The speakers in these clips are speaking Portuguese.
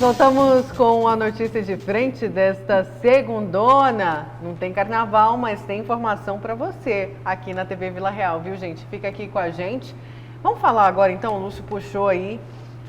Voltamos com a notícia de frente desta segundona. Não tem carnaval, mas tem informação para você aqui na TV Vila Real, viu, gente? Fica aqui com a gente. Vamos falar agora, então, o Lúcio puxou aí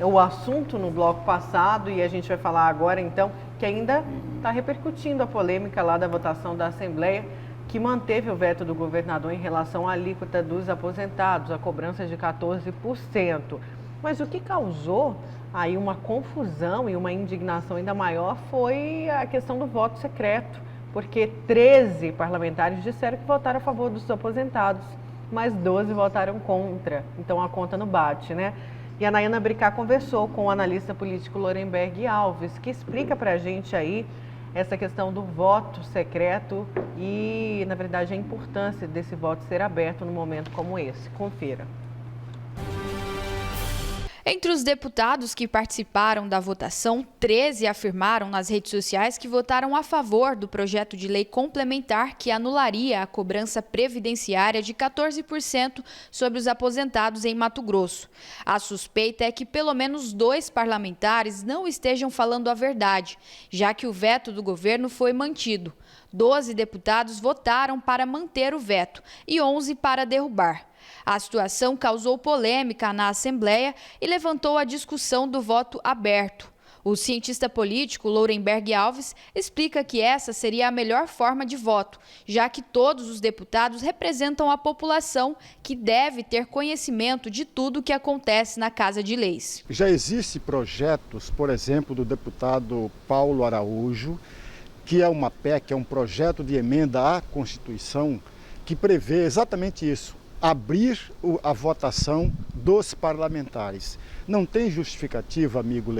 o assunto no bloco passado e a gente vai falar agora, então, que ainda está repercutindo a polêmica lá da votação da Assembleia, que manteve o veto do governador em relação à alíquota dos aposentados, a cobrança de 14%. Mas o que causou aí uma confusão e uma indignação ainda maior foi a questão do voto secreto, porque 13 parlamentares disseram que votaram a favor dos aposentados, mas 12 votaram contra. Então a conta não bate, né? E a Nayana Bricá conversou com o analista político Lorenberg Alves, que explica pra gente aí essa questão do voto secreto e, na verdade, a importância desse voto ser aberto num momento como esse. Confira. Entre os deputados que participaram da votação, 13 afirmaram nas redes sociais que votaram a favor do projeto de lei complementar que anularia a cobrança previdenciária de 14% sobre os aposentados em Mato Grosso. A suspeita é que pelo menos 2 parlamentares não estejam falando a verdade, já que o veto do governo foi mantido. 12 deputados votaram para manter o veto e 11 para derrubar. A situação causou polêmica na Assembleia e levantou a discussão do voto aberto. O cientista político Lorenberg Alves explica que essa seria a melhor forma de voto, já que todos os deputados representam a população que deve ter conhecimento de tudo o que acontece na Casa de Leis. Já existem projetos, por exemplo, do deputado Paulo Araújo, que é uma PEC, é um projeto de emenda à Constituição, que prevê exatamente isso. Abrir a votação dos parlamentares. Não tem justificativa, amigo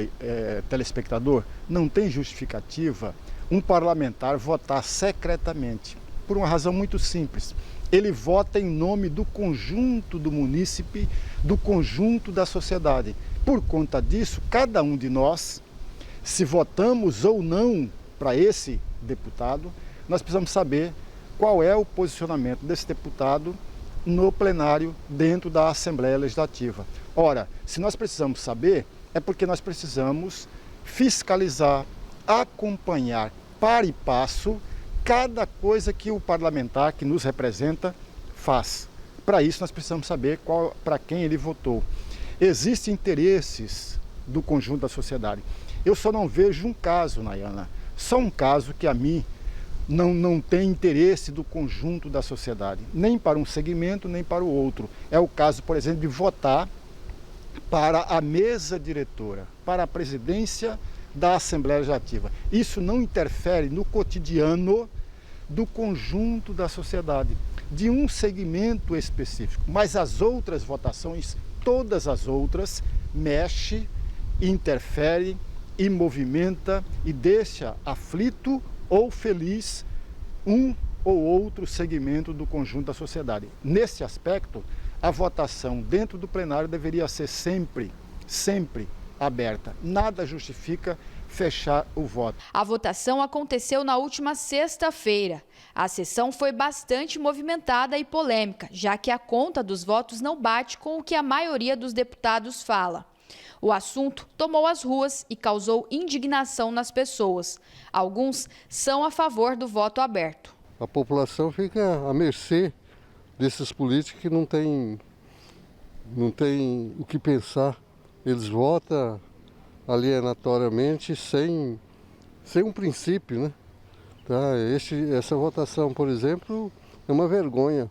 telespectador, não tem justificativa um parlamentar votar secretamente, por uma razão muito simples. Ele vota em nome do conjunto do munícipe, do conjunto da sociedade. Por conta disso, cada um de nós, se votamos ou não para esse deputado, nós precisamos saber qual é o posicionamento desse deputado no plenário dentro da Assembleia Legislativa. Ora, se nós precisamos saber, é porque nós precisamos fiscalizar, acompanhar para e passo cada coisa que o parlamentar que nos representa faz. Para isso nós precisamos saber para quem ele votou. Existem interesses do conjunto da sociedade. Eu só não vejo um caso, Nayana, só um caso que a mim não tem interesse do conjunto da sociedade, nem para um segmento, nem para o outro. É o caso, por exemplo, de votar para a mesa diretora, para a presidência da Assembleia Legislativa. Isso não interfere no cotidiano do conjunto da sociedade, de um segmento específico. Mas as outras votações, todas as outras, mexe, interfere e movimenta e deixa aflito ou feliz um ou outro segmento do conjunto da sociedade. Nesse aspecto, a votação dentro do plenário deveria ser sempre aberta. Nada justifica fechar o voto. A votação aconteceu na última sexta-feira. A sessão foi bastante movimentada e polêmica, já que a conta dos votos não bate com o que a maioria dos deputados fala. O assunto tomou as ruas e causou indignação nas pessoas. Alguns são a favor do voto aberto. A população fica à mercê desses políticos que não tem o que pensar. Eles votam alienatoriamente sem um princípio, né? Tá? Essa votação, por exemplo, é uma vergonha,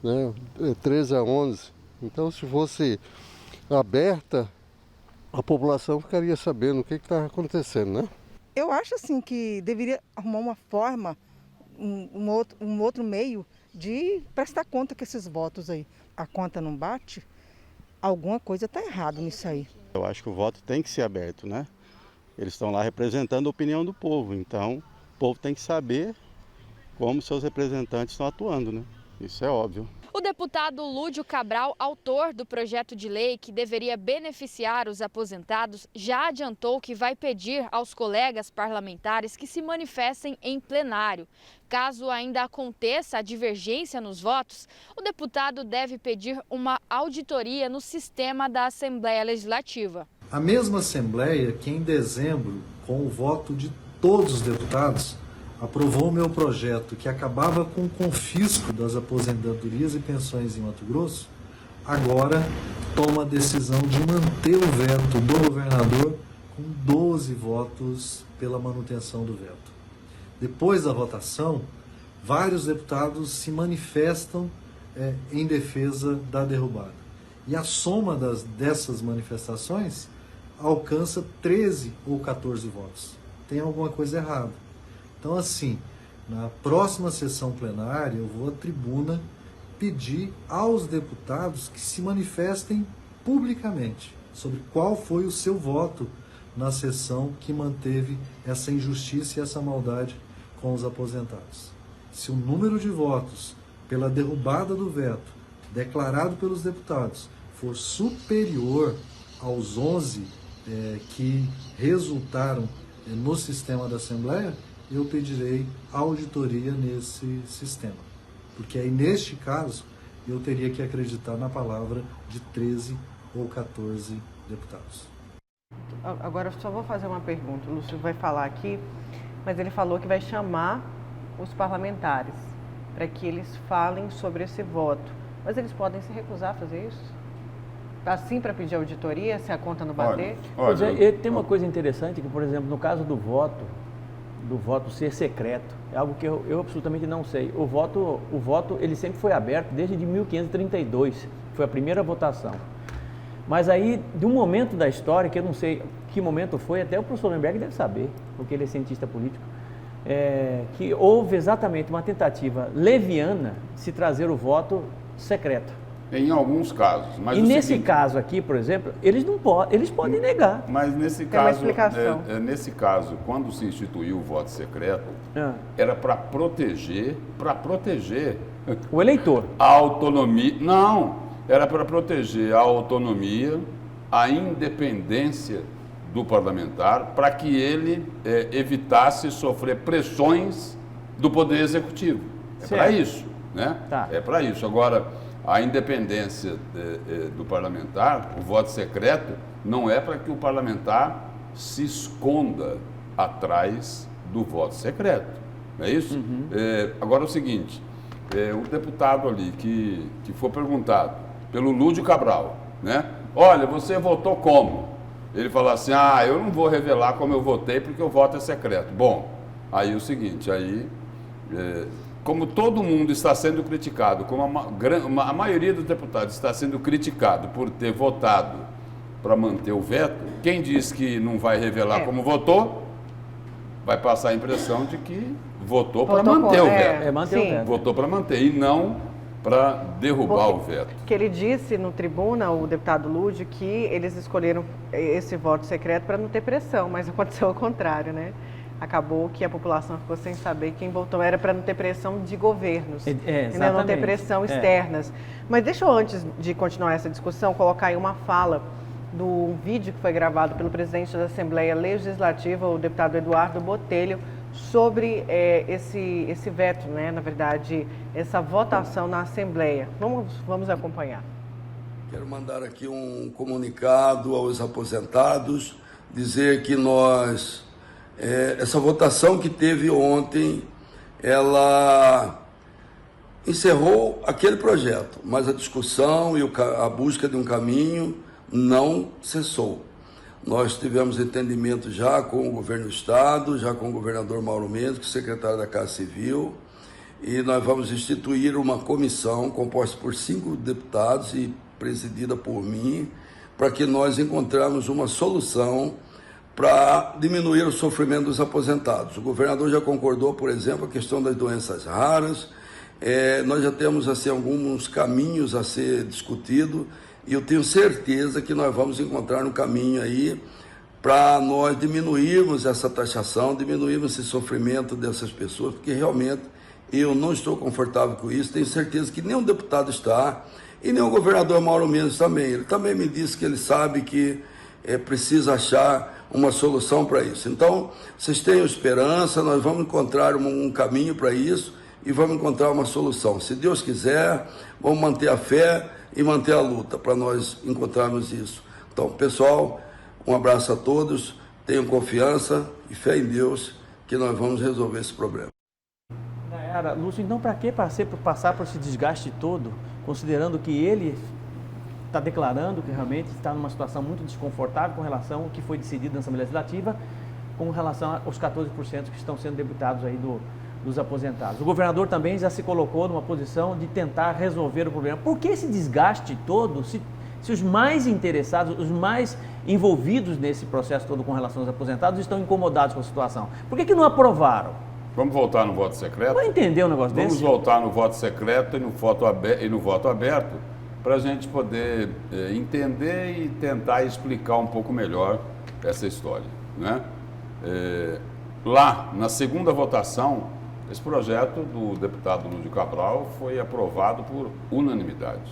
né? É 13-11. Então, se fosse aberta, a população ficaria sabendo o que está acontecendo, né? Eu acho assim que deveria arrumar uma forma, um outro meio de prestar conta com esses votos aí. A conta não bate, alguma coisa está errada nisso aí. Eu acho que o voto tem que ser aberto, né? Eles estão lá representando a opinião do povo, então o povo tem que saber como seus representantes estão atuando, né? Isso é óbvio. O deputado Lúdio Cabral, autor do projeto de lei que deveria beneficiar os aposentados, já adiantou que vai pedir aos colegas parlamentares que se manifestem em plenário. Caso ainda aconteça a divergência nos votos, o deputado deve pedir uma auditoria no sistema da Assembleia Legislativa. A mesma Assembleia que em dezembro, com o voto de todos os deputados, aprovou o meu projeto que acabava com o confisco das aposentadorias e pensões em Mato Grosso, agora toma a decisão de manter o veto do governador com 12 votos pela manutenção do veto. Depois da votação, vários deputados se manifestam em defesa da derrubada. E a soma dessas manifestações alcança 13 ou 14 votos. Tem alguma coisa errada. Então, assim, na próxima sessão plenária, eu vou à tribuna pedir aos deputados que se manifestem publicamente sobre qual foi o seu voto na sessão que manteve essa injustiça e essa maldade com os aposentados. Se o número de votos pela derrubada do veto declarado pelos deputados for superior aos 11 que resultaram no sistema da Assembleia, eu pedirei auditoria nesse sistema. Porque aí, neste caso, eu teria que acreditar na palavra de 13 ou 14 deputados. Agora, eu só vou fazer uma pergunta. O Lúcio vai falar aqui, mas ele falou que vai chamar os parlamentares para que eles falem sobre esse voto. Mas eles podem se recusar a fazer isso? Assim, para pedir auditoria, se a conta não bater? Olha, tem uma coisa interessante, que, por exemplo, no caso do voto ser secreto, é algo que eu absolutamente não sei. O voto ele sempre foi aberto desde 1532, foi a primeira votação. Mas aí, de um momento da história, que eu não sei que momento foi, até o professor Lemberg deve saber, porque ele é cientista político, que houve exatamente uma tentativa leviana de se trazer o voto secreto. Em alguns casos. Mas e nesse caso aqui, por exemplo, eles podem negar. Mas nesse Tem uma caso, explicação. nesse caso, quando se instituiu o voto secreto, era para proteger o eleitor. A autonomia. Não, era para proteger a autonomia, a independência do parlamentar, para que ele evitasse sofrer pressões do Poder Executivo. É para isso, né? Tá. É para isso. Agora, a independência do parlamentar, o voto secreto, não é para que o parlamentar se esconda atrás do voto secreto. Não é isso? Uhum. Agora é o seguinte, o deputado ali que foi perguntado pelo Lúdio Cabral, né? Olha, você votou como? Ele falou assim, eu não vou revelar como eu votei porque o voto é secreto. Bom, aí é o seguinte, como todo mundo está sendo criticado, como a maioria dos deputados está sendo criticado por ter votado para manter o veto, quem diz que não vai revelar como votou, vai passar a impressão de que votou para manter o veto. Votou para manter e não para derrubar o veto. Que ele disse no tribuna, o deputado Lúdio, que eles escolheram esse voto secreto para não ter pressão, mas aconteceu ao contrário, né? Acabou que a população ficou sem saber quem votou. Era para não ter pressão de governos, não ter pressão externas. Mas deixa eu, antes de continuar essa discussão, colocar aí uma fala do vídeo que foi gravado pelo presidente da Assembleia Legislativa, o deputado Eduardo Botelho, sobre esse veto, né? Na verdade, essa votação na Assembleia. Vamos acompanhar. Quero mandar aqui um comunicado aos aposentados, dizer que nós... essa votação que teve ontem, ela encerrou aquele projeto, mas a discussão e a busca de um caminho não cessou. Nós tivemos entendimento já com o governo do Estado, já com o governador Mauro Mendes, que é o secretário da Casa Civil, e nós vamos instituir uma comissão composta por 5 deputados e presidida por mim, para que nós encontrarmos uma solução para diminuir o sofrimento dos aposentados. O governador já concordou, por exemplo, a questão das doenças raras. Nós já temos assim, alguns caminhos a ser discutido e eu tenho certeza que nós vamos encontrar um caminho aí para nós diminuirmos essa taxação, diminuirmos esse sofrimento dessas pessoas, porque realmente eu não estou confortável com isso. Tenho certeza que nem o deputado está e nem o governador Mauro Mendes também. Ele também me disse que ele sabe que precisa achar uma solução para isso. Então, vocês tenham esperança, nós vamos encontrar um caminho para isso e vamos encontrar uma solução. Se Deus quiser, vamos manter a fé e manter a luta para nós encontrarmos isso. Então, pessoal, Um abraço a todos, tenham confiança e fé em Deus que nós vamos resolver esse problema. Nayara, Lúcio, então para que passar por esse desgaste todo, considerando que ele está declarando que realmente está numa situação muito desconfortável com relação ao que foi decidido na Assembleia Legislativa, com relação aos 14% que estão sendo debitados aí dos aposentados. O governador também já se colocou numa posição de tentar resolver o problema. Por que esse desgaste todo, se os mais interessados, os mais envolvidos nesse processo todo com relação aos aposentados estão incomodados com a situação? Por que não aprovaram? Vamos voltar no voto secreto? Vai entender um negócio desse? Vamos voltar no voto secreto e no voto aberto, para a gente poder entender e tentar explicar um pouco melhor essa história, né? Lá, na segunda votação, esse projeto do deputado Lúdio Cabral foi aprovado por unanimidade,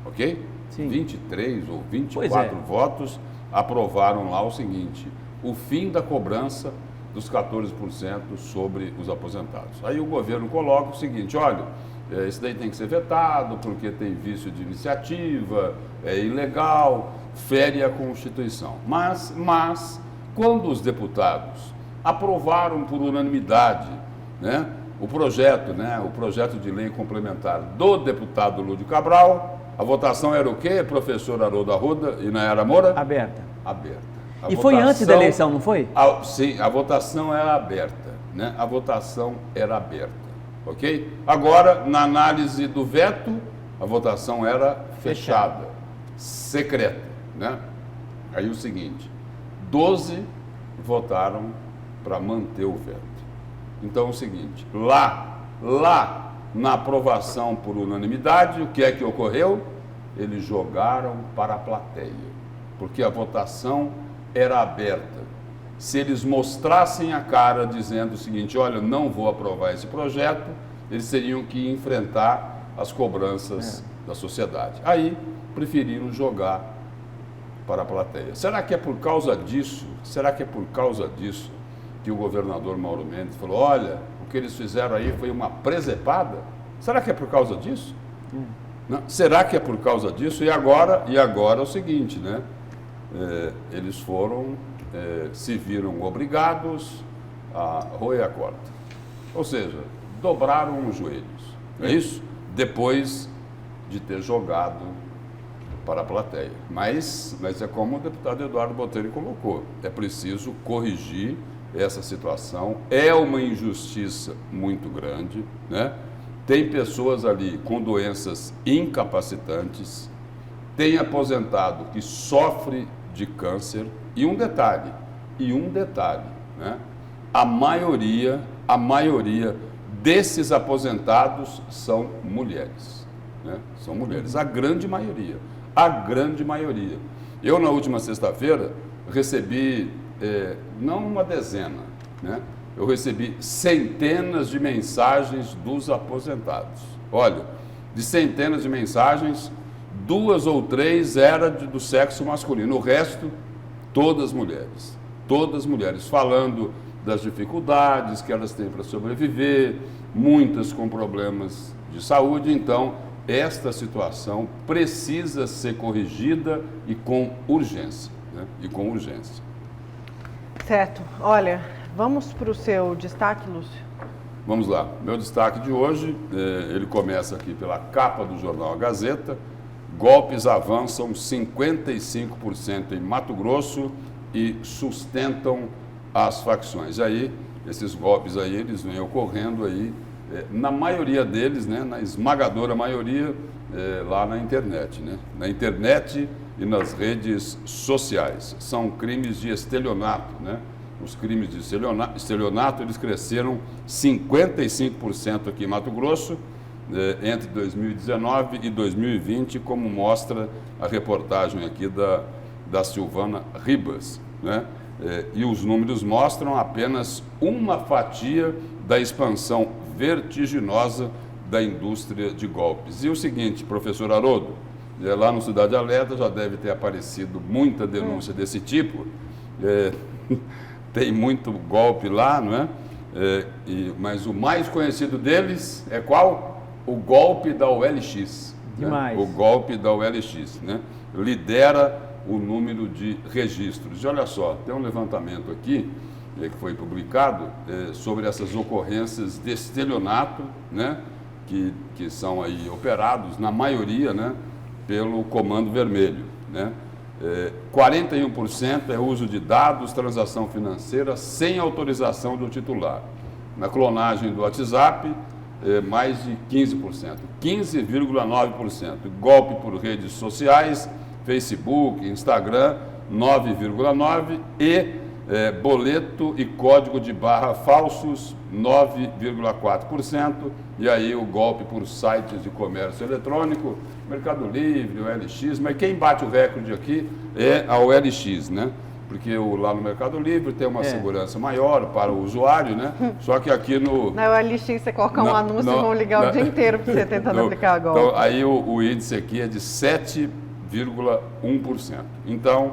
ok? Sim. 23 ou 24 votos aprovaram lá o seguinte: o fim da cobrança dos 14% sobre os aposentados. Aí o governo coloca o seguinte: olha, isso daí tem que ser vetado porque tem vício de iniciativa, é ilegal, fere a Constituição. Mas quando os deputados aprovaram por unanimidade, né, o projeto de lei complementar do deputado Lúdio Cabral, a votação era o quê, professor Haroldo Arruda e Nayara Moura? Aberta. E foi antes da eleição, não foi? Sim, a votação era aberta, né? A votação era aberta, ok? Agora, na análise do veto, a votação era fechada, secreta, né? Aí o seguinte, 12 votaram para manter o veto. Então é o seguinte, lá na aprovação por unanimidade, o que é que ocorreu? Eles jogaram para a plateia, porque a votação era aberta. Se eles mostrassem a cara dizendo o seguinte: olha, não vou aprovar esse projeto, eles teriam que enfrentar as cobranças da sociedade. Aí preferiram jogar para a plateia. Será que é por causa disso? Que o governador Mauro Mendes falou: olha, o que eles fizeram aí foi uma presepada? Será que é por causa disso? Não. Será que é por causa disso? E agora é o seguinte, né? Eles se viram obrigados a roer a corda. Ou seja, dobraram os joelhos. Não é isso? Depois de ter jogado para a plateia. Mas é como o deputado Eduardo Botelho colocou, é preciso corrigir essa situação, é uma injustiça muito grande, né? Tem pessoas ali com doenças incapacitantes, tem aposentado que sofre de câncer, e um detalhe, né? A maioria desses aposentados são mulheres, né? São mulheres, a grande maioria. Eu, na última sexta-feira, recebi, não uma dezena, né? Eu recebi centenas de mensagens dos aposentados. Olha, de centenas de mensagens, 2 ou 3 eram do sexo masculino, o resto, todas mulheres, falando das dificuldades que elas têm para sobreviver, muitas com problemas de saúde. Então, esta situação precisa ser corrigida e com urgência, né? Certo. Olha, vamos para o seu destaque, Lúcio? Vamos lá. Meu destaque de hoje, ele começa aqui pela capa do jornal A Gazeta. Golpes avançam 55% em Mato Grosso e sustentam as facções. Aí, esses golpes aí, eles vêm ocorrendo aí, na maioria deles, né, na esmagadora maioria, lá na internet, né? Na internet e nas redes sociais. São crimes de estelionato, né? Os crimes de estelionato, eles cresceram 55% aqui em Mato Grosso, entre 2019 e 2020, como mostra a reportagem aqui da Silvana Ribas, né? E os números mostram apenas uma fatia da expansão vertiginosa da indústria de golpes. E o seguinte, professor Haroldo, lá no Cidade Alerta já deve ter aparecido muita denúncia desse tipo, tem muito golpe lá, não é? Mas o mais conhecido deles é qual? O golpe da OLX. Demais. Né? O golpe da OLX, né? Lidera o número de registros. E olha só, tem um levantamento aqui que foi publicado sobre essas ocorrências de estelionato, né, que são aí operados, na maioria, né, pelo Comando Vermelho, né? 41% é uso de dados, transação financeira sem autorização do titular. Na clonagem do WhatsApp, mais de 15%, 15,9%. Golpe por redes sociais, Facebook, Instagram, 9,9%. E boleto e código de barra falsos, 9,4%. E aí o golpe por sites de comércio eletrônico, Mercado Livre, o OLX, mas quem bate o recorde aqui é a OLX, né? Porque lá no Mercado Livre tem uma segurança maior para o usuário, né? Só que aqui no... Na OLX você coloca um anúncio e vão ligar o dia inteiro para você tentando aplicar golpe. Então, aí o índice aqui é de 7,1%. Então,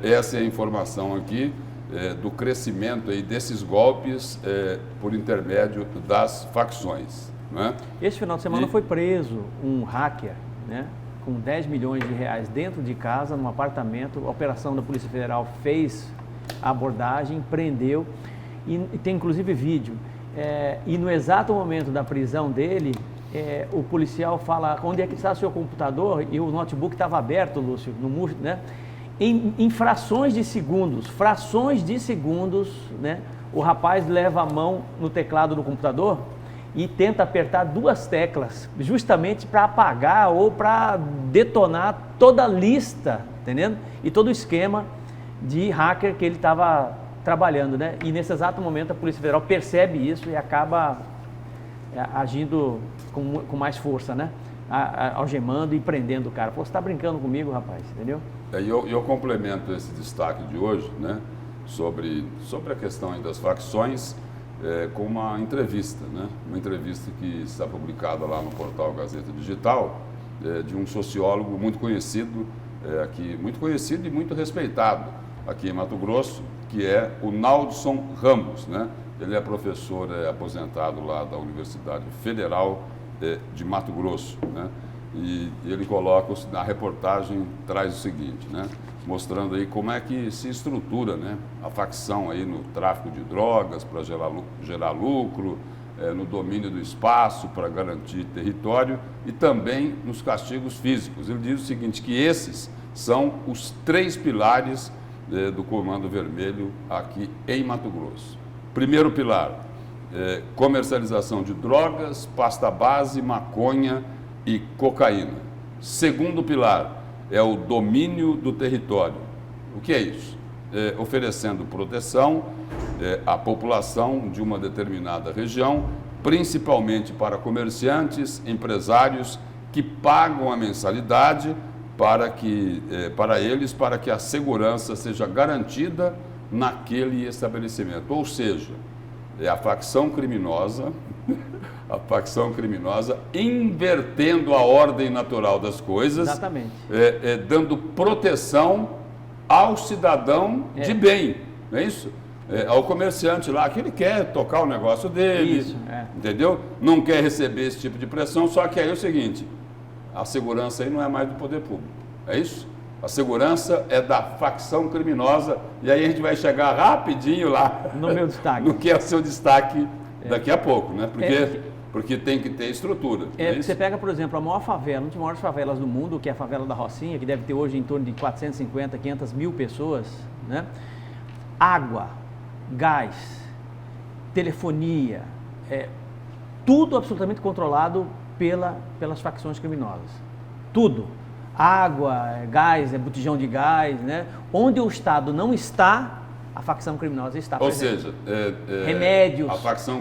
essa é a informação aqui do crescimento aí desses golpes por intermédio das facções, né? Esse final de semana foi preso um hacker, né, com 10 milhões de reais dentro de casa, num apartamento. A operação da Polícia Federal fez a abordagem, prendeu, e tem inclusive vídeo. E no exato momento da prisão dele, o policial fala: onde é que está seu computador? E o notebook estava aberto, Lúcio, no muro, né? Em frações de segundos, né, o rapaz leva a mão no teclado do computador e tenta apertar duas teclas, justamente para apagar ou para detonar toda a lista, entendendo? E todo o esquema de hacker que ele estava trabalhando, né? E nesse exato momento a Polícia Federal percebe isso e acaba agindo com mais força, né? Algemando e prendendo o cara. Pô, você está brincando comigo, rapaz, entendeu? Eu complemento esse destaque de hoje, né, sobre a questão aí das facções, com uma entrevista, né? Uma entrevista que está publicada lá no portal Gazeta Digital, de um sociólogo muito conhecido, muito conhecido e muito respeitado aqui em Mato Grosso, que é o Naldson Ramos, né? Ele é professor aposentado lá da Universidade Federal de Mato Grosso, né? E ele coloca, na reportagem, traz o seguinte, né? Mostrando aí como é que se estrutura, né, a facção aí no tráfico de drogas para gerar lucro, no domínio do espaço para garantir território e também nos castigos físicos. Ele diz o seguinte, que esses são os 3 pilares do Comando Vermelho aqui em Mato Grosso. Primeiro pilar, comercialização de drogas, pasta base, maconha e cocaína. Segundo pilar é o domínio do território. O que é isso? Oferecendo proteção à população de uma determinada região, principalmente para comerciantes, empresários que pagam a mensalidade para que a segurança seja garantida naquele estabelecimento. Ou seja, é a facção criminosa invertendo a ordem natural das coisas. Exatamente. Dando proteção ao cidadão de bem, não é isso? Ao comerciante lá, que ele quer tocar o negócio dele, isso, entendeu? Não quer receber esse tipo de pressão, só que aí é o seguinte, a segurança aí não é mais do poder público, é isso? A segurança é da facção criminosa, e aí a gente vai chegar rapidinho lá no meu destaque, no que é o seu destaque daqui a pouco, né? Porque tem que ter estrutura. Você pega, por exemplo, a maior favela, uma das maiores favelas do mundo, que é a favela da Rocinha, que deve ter hoje em torno de 450, 500 mil pessoas, né? Água, gás, telefonia, tudo absolutamente controlado pelas facções criminosas. Tudo. Água, gás, botijão de gás, né? Onde o Estado não está, a facção criminosa está presente. Ou seja, remédios. A facção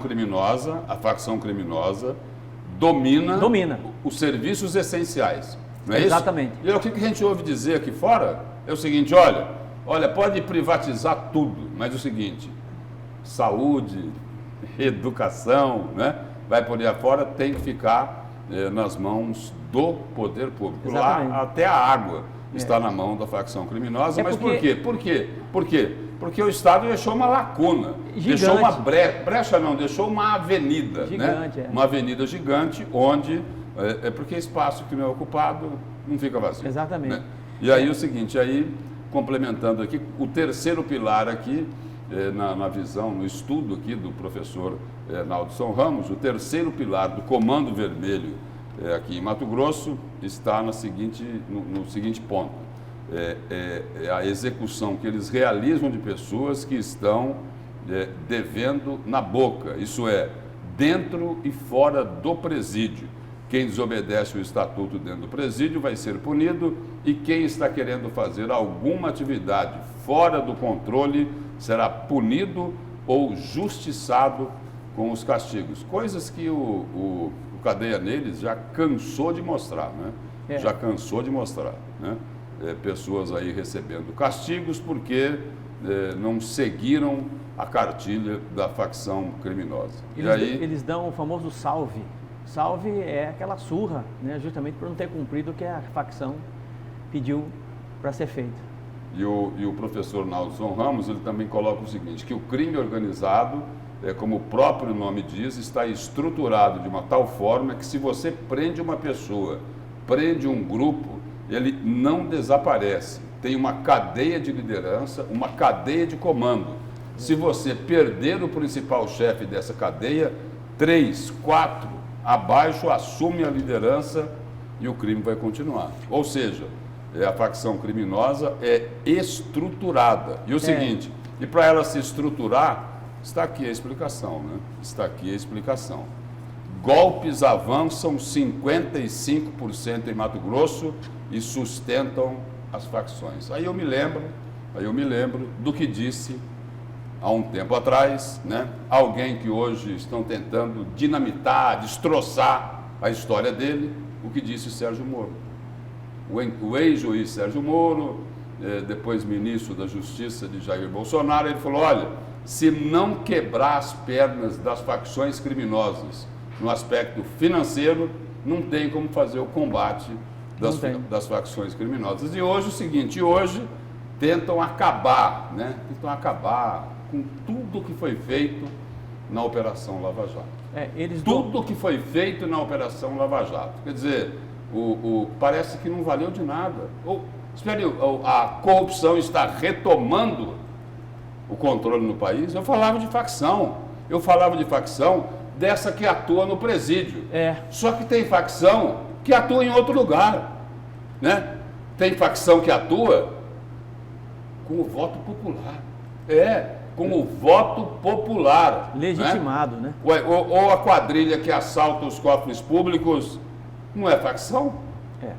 criminosa domina os serviços essenciais. Não é Exatamente. Isso? E o que a gente ouve dizer aqui fora é o seguinte, olha, pode privatizar tudo, mas é o seguinte, saúde, educação, né? Vai por aí afora, tem que ficar nas mãos do poder público. Exatamente. Lá até a água está na mão da facção criminosa, mas por quê? Por quê? Porque o Estado deixou uma lacuna, gigante. Deixou uma deixou uma avenida, gigante, né? Uma avenida gigante, onde, porque espaço que não é ocupado, não fica vazio. Exatamente. Né? E aí o seguinte, aí complementando aqui, o terceiro pilar aqui, na visão, no estudo aqui do professor Naldson Ramos, o terceiro pilar do Comando Vermelho aqui em Mato Grosso está no seguinte ponto. A execução que eles realizam de pessoas que estão devendo na boca, isso é, dentro e fora do presídio. Quem desobedece o estatuto dentro do presídio vai ser punido e quem está querendo fazer alguma atividade fora do controle será punido ou justiçado com os castigos. Coisas que o Cadeia Neles já cansou de mostrar, né? Já cansou de mostrar, né? Pessoas aí recebendo castigos porque não seguiram a cartilha da facção criminosa. Eles dão o famoso salve. Salve é aquela surra, né, justamente por não ter cumprido o que a facção pediu para ser feito. E o professor Naldson Ramos, ele também coloca o seguinte, que o crime organizado, como o próprio nome diz, está estruturado de uma tal forma que se você prende uma pessoa, prende um grupo, ele não desaparece. Tem uma cadeia de liderança, uma cadeia de comando. Se você perder o principal chefe dessa cadeia, 3, 4 abaixo assume a liderança e o crime vai continuar. Ou seja, a facção criminosa é estruturada. E o seguinte, e para ela se estruturar, está aqui a explicação, né? Está aqui a explicação. Golpes avançam 55% em Mato Grosso e sustentam as facções. Aí eu me lembro do que disse há um tempo atrás, né? Alguém que hoje estão tentando dinamitar, destroçar a história dele, o que disse Sérgio Moro. O ex-juiz Sérgio Moro, depois ministro da Justiça de Jair Bolsonaro, ele falou, olha, se não quebrar as pernas das facções criminosas no aspecto financeiro, não tem como fazer o combate das facções criminosas. E hoje o seguinte, hoje tentam acabar, né? Tentam acabar com tudo que foi feito na Operação Lava Jato. Tudo que foi feito na Operação Lava Jato. Quer dizer, parece que não valeu de nada. Espere, a corrupção está retomando o controle no país. Eu falava de facção dessa que atua no presídio. Só que tem facção que atua em outro lugar, né? Tem facção que atua com o voto popular. Com o voto popular. Legitimado, né? Ou a quadrilha que assalta os cofres públicos não é facção?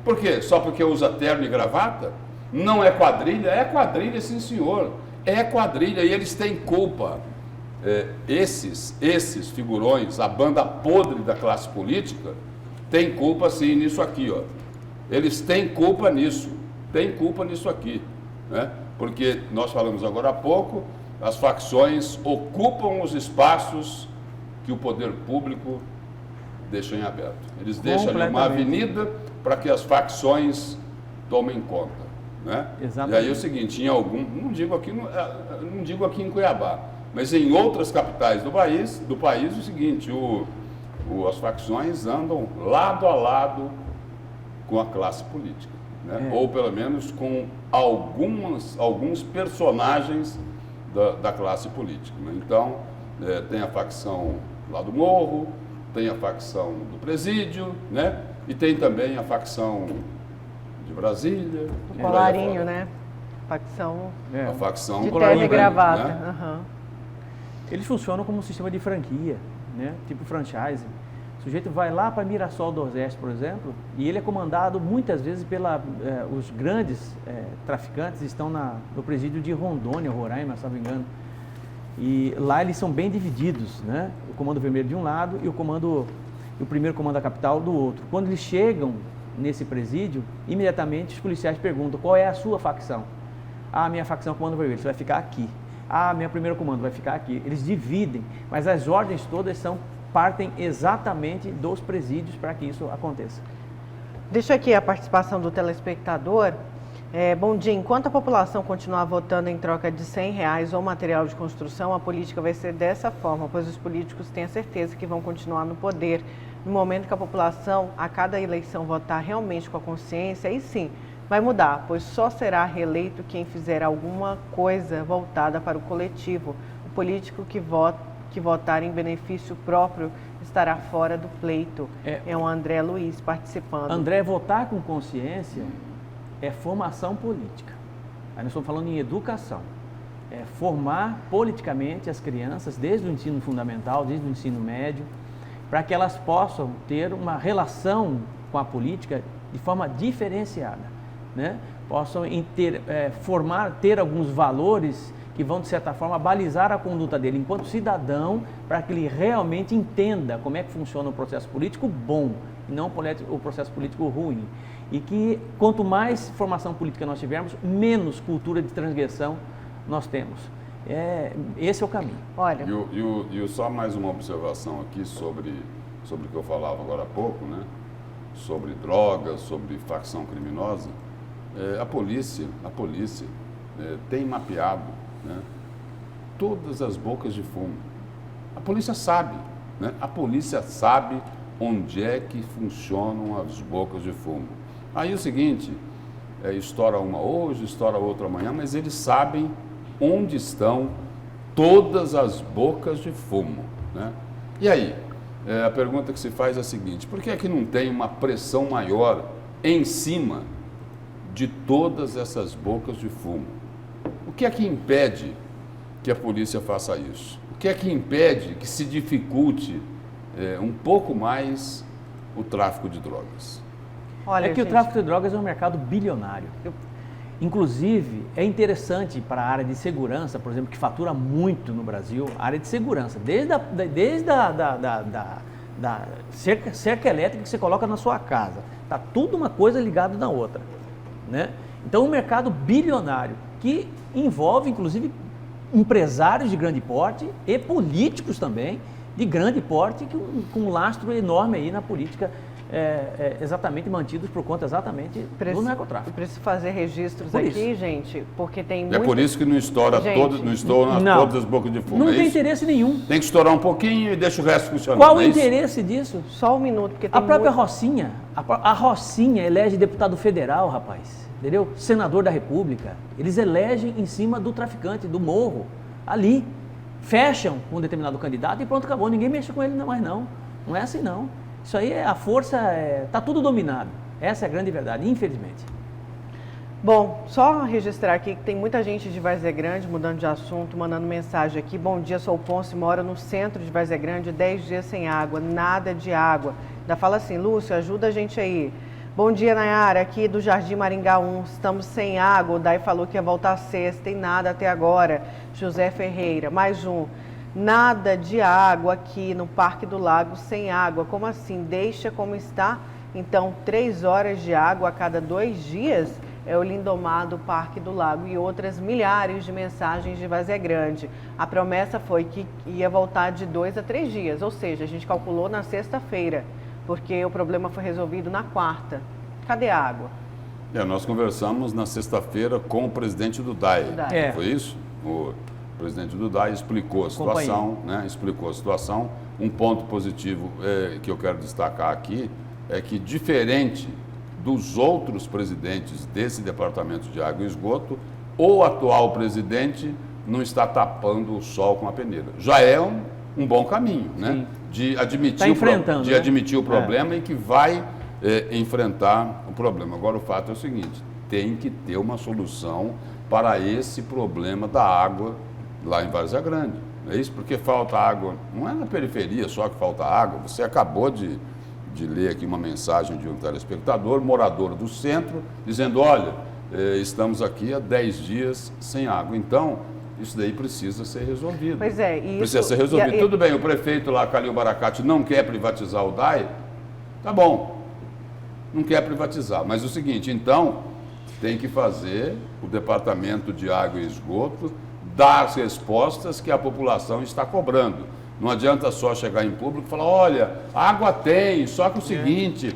Por quê? Só porque usa terno e gravata? Não é quadrilha? É quadrilha, sim senhor. É quadrilha e eles têm culpa. Esses figurões, a banda podre da classe política, tem culpa sim nisso aqui, ó. Eles têm culpa nisso. Tem culpa nisso aqui, né? Porque nós falamos agora há pouco, as facções ocupam os espaços que o poder público deixa em aberto. Eles deixam ali uma avenida para que as facções tomem conta, né? Exatamente. E aí é o seguinte, não digo aqui em Cuiabá, mas em outras capitais do país o seguinte, as facções andam lado a lado com a classe política, né? Ou pelo menos com alguns personagens da classe política, né? Então, tem a facção lá do Morro, tem a facção do Presídio, né? E tem também a facção de Brasília. O colarinho, né? Facção a facção de terno e gravata. Né? Uhum. Eles funcionam como um sistema de franquia, né? Tipo franchise. O sujeito vai lá para Mirassol do Oeste, por exemplo, e ele é comandado muitas vezes os grandes traficantes estão no presídio de Rondônia, Roraima, se não me engano. E lá eles são bem divididos, né? O Comando Vermelho de um lado e o primeiro comando da capital do outro. Quando eles chegam nesse presídio, imediatamente os policiais perguntam qual é a sua facção. A minha facção é o Comando Vermelho, você vai ficar aqui. Minha primeiro comando vai ficar aqui. Eles dividem, mas as ordens todas partem exatamente dos presídios para que isso aconteça. Deixa aqui a participação do telespectador. Bom dia, enquanto a população continuar votando em troca de R$100 ou material de construção, a política vai ser dessa forma, pois os políticos têm a certeza que vão continuar no poder. no momento que a população, a cada eleição, votar realmente com a consciência, aí sim vai mudar, pois só será reeleito quem fizer alguma coisa voltada para o coletivo. O político que votar em benefício próprio estará fora do pleito. É o André Luiz participando. André, votar com consciência é formação política. Aí nós estamos falando em educação. É formar politicamente as crianças desde o ensino fundamental, desde o ensino médio, para que elas possam ter uma relação com a política de forma diferenciada, né? Possam ter alguns valores que vão, de certa forma, balizar a conduta dele enquanto cidadão, para que ele realmente entenda como é que funciona o processo político bom, e não o processo político ruim. E que, quanto mais formação política nós tivermos, menos cultura de transgressão nós temos. Esse é o caminho. Olha. E só mais uma observação aqui sobre o que eu falava agora há pouco, né? Sobre drogas, sobre facção criminosa. A polícia tem mapeado, né, todas as bocas de fumo. A polícia sabe, né? A polícia sabe onde é que funcionam as bocas de fumo. Aí o seguinte, estoura uma hoje, estoura outra amanhã, mas eles sabem onde estão todas as bocas de fumo, né? E aí, a pergunta que se faz é a seguinte: por que é que não tem uma pressão maior em cima de todas essas bocas de fumo? O que é que impede que a polícia faça isso? O que é que impede que se dificulte um pouco mais o tráfico de drogas? Olha, que o tráfico de drogas é um mercado bilionário. Inclusive, é interessante para a área de segurança, por exemplo, que fatura muito no Brasil, a área de segurança, desde a cerca elétrica que você coloca na sua casa. Está tudo uma coisa ligada na outra, né? Então, um mercado bilionário que envolve, inclusive, empresários de grande porte e políticos também de grande porte, com um lastro enorme aí na política, exatamente mantidos por conta exatamente do narcotráfico. Eu preciso fazer registros aqui, gente, porque tem muito... É por isso que não estoura todas as bocas de fumo. Não tem interesse nenhum. Tem que estourar um pouquinho e deixa o resto funcionando. Qual o interesse disso? Só um minuto, porque tem a própria Rocinha, a Rocinha elege deputado federal, rapaz, entendeu? Senador da República. Eles elegem em cima do traficante, do morro, ali. Fecham com um determinado candidato e pronto, acabou. Ninguém mexe com ele mais não. Não é assim não. Isso aí a força, está tudo dominado. Essa é a grande verdade, infelizmente. Bom, só registrar aqui que tem muita gente de Várzea Grande, mudando de assunto, mandando mensagem aqui. Bom dia, sou o Ponce, moro no centro de Várzea Grande, 10 dias sem água, nada de água. Ainda fala assim, Lúcio, ajuda a gente aí. Bom dia, Nayara, aqui do Jardim Maringá 1, estamos sem água. O Dai falou que ia voltar sexta e nada até agora. José Ferreira, mais um. Nada de água aqui no Parque do Lago, sem água. Como assim? Deixa como está? Então, 3 horas de água a cada 2 dias é o Lindomar do Parque do Lago e outras milhares de mensagens de Várzea Grande. A promessa foi que ia voltar de 2 a 3 dias, ou seja, a gente calculou na sexta-feira, porque o problema foi resolvido na quarta. Cadê a água? Nós conversamos na sexta-feira com o presidente do DAE. Foi isso? O presidente do DAE explicou a situação, né? Explicou a situação. Um ponto positivo que eu quero destacar aqui é que, diferente dos outros presidentes desse Departamento de Água e Esgoto, o atual presidente não está tapando o sol com a peneira. Já é um bom caminho, né? De admitir o problema e que vai enfrentar o problema. Agora, o fato é o seguinte, tem que ter uma solução para esse problema da água lá em Várzea Grande. É isso? Porque falta água, não é na periferia só que falta água. Você acabou de ler aqui uma mensagem de um telespectador, morador do centro, dizendo, olha, estamos aqui há 10 dias sem água. Então, isso daí precisa ser resolvido. Pois é. E precisa ser resolvido. Tudo bem, o prefeito lá, Calil Baracate, não quer privatizar o DAE, tá bom, não quer privatizar. Mas é o seguinte, então, tem que fazer o Departamento de Água e Esgoto dar as respostas que a população está cobrando. Não adianta só chegar em público e falar, olha, água tem, só que o seguinte,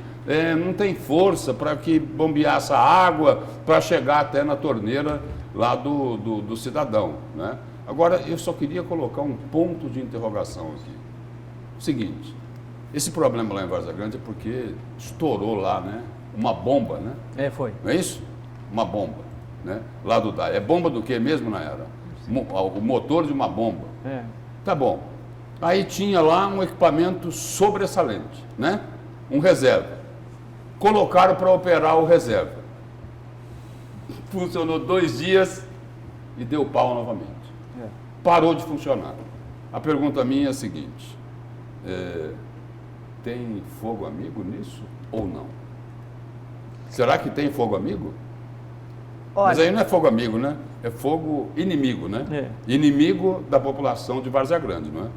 não tem força para que bombear essa água para chegar até na torneira lá do cidadão, né? Agora, eu só queria colocar um ponto de interrogação aqui. O seguinte, Esse problema lá em Várzea Grande é porque estourou lá, né? Uma bomba, né? Foi. Não é isso? Uma bomba, né? Lá do DAI. É bomba do que mesmo, Nayara? O motor de uma bomba. Tá bom. Aí tinha lá um equipamento sobressalente, né? Um reserva. Colocaram para operar o reserva. Funcionou 2 dias e deu pau novamente. Parou de funcionar. A pergunta minha é a seguinte: tem fogo amigo nisso ou não? Será que tem fogo amigo? Olha, mas aí não é fogo amigo, né? É fogo inimigo, né? Inimigo da população de Várzea Grande, não é?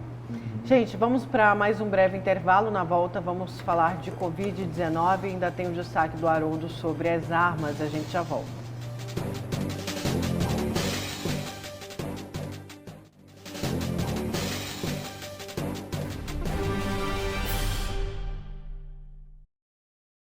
Gente, vamos para mais um breve intervalo. Na volta vamos falar de Covid-19. Ainda tem o destaque do Haroldo sobre as armas. A gente já volta.